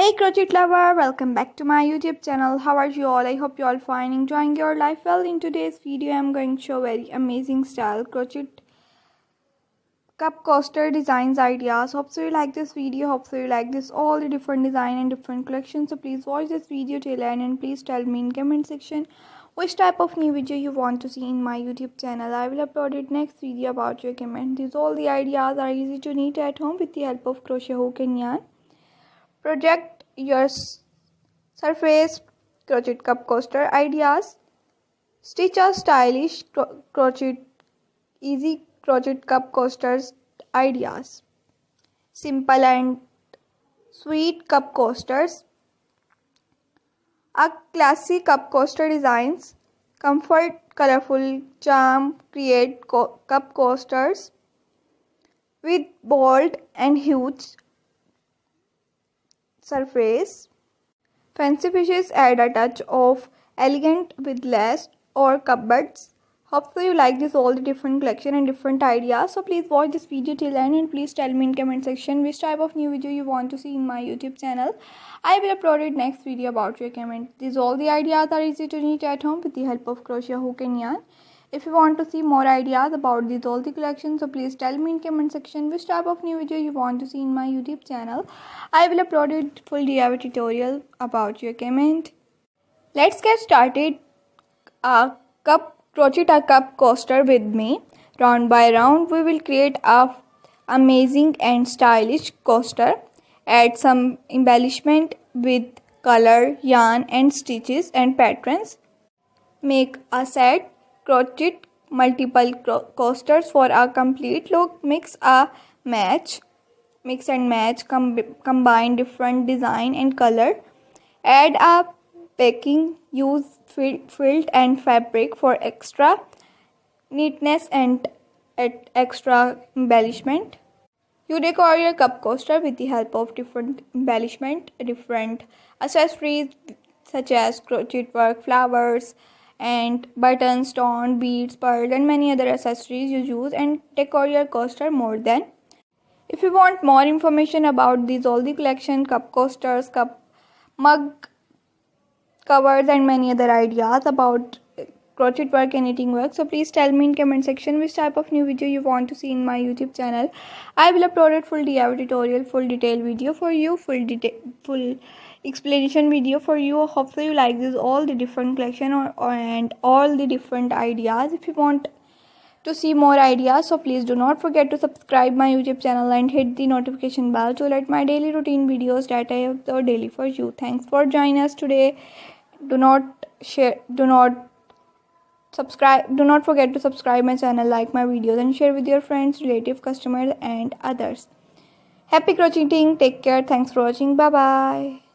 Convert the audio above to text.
Hey crochet lover, welcome back to my YouTube channel. How are you all? I hope you all fine, enjoying your life well. In today's video I'm going to show very amazing style crochet cup coaster designs ideas. Hope so you like this video. Hope so you like this all the different design and different collections. So please watch this video till end and please tell me in comment section which type of new video you want to see in my YouTube channel. I will upload it next video about your comment. These all the ideas are easy to knit at home with the help of crochet hook and yarn. Project your surface crochet cup coaster ideas. Stitch a stylish easy crochet cup coasters ideas. Simple and sweet cup coasters. A classy cup coaster designs. Comfort, colorful charm. Create cup coasters with bold and huge surface. Fancy fishes add a touch of elegant with lace or cupboards. Hope so you like this all the different collection and different ideas. So please watch this video till end and please tell me in comment section which type of new video you want to see in my YouTube channel. I will upload it next video about your comment. These all the ideas are easy to knit at home with the help of crochet hook and yarn. If you want to see more ideas about these all the collections, so please tell me in comment section which type of new video you want to see in my YouTube channel. I will upload it full DIY tutorial about your comment. Let's get started. Crochet a cup coaster with me. Round by round we will create a amazing and stylish coaster. Add some embellishment with color, yarn and stitches and patterns. Make a set. Crochet multiple coasters for a complete look. Mix and match. Combine different design and color. Add a backing. Use felt and fabric for extra neatness and extra embellishment. You decor your cup coaster with the help of different embellishment, different accessories such as crochet work, flowers and buttons, stone, beads, pearls and many other accessories you use and decor your coaster more than. If you want more information about these all the collection, cup coasters, cup mug covers and many other ideas about crochet work and knitting work, so please tell me in comment section which type of new video you want to see in my YouTube channel. I will upload it full DIY tutorial, full detail video for you, full explanation video for you. Hopefully you like this all the different collection and all the different ideas. If you want to see more ideas, so please do not forget to subscribe my YouTube channel and hit the notification bell to let my daily routine videos that I upload daily for you. Thanks for joining us today. Do not forget to subscribe my channel, like my videos and share with your friends, relatives, customers and others. Happy crocheting. Take care. Thanks for watching. Bye bye.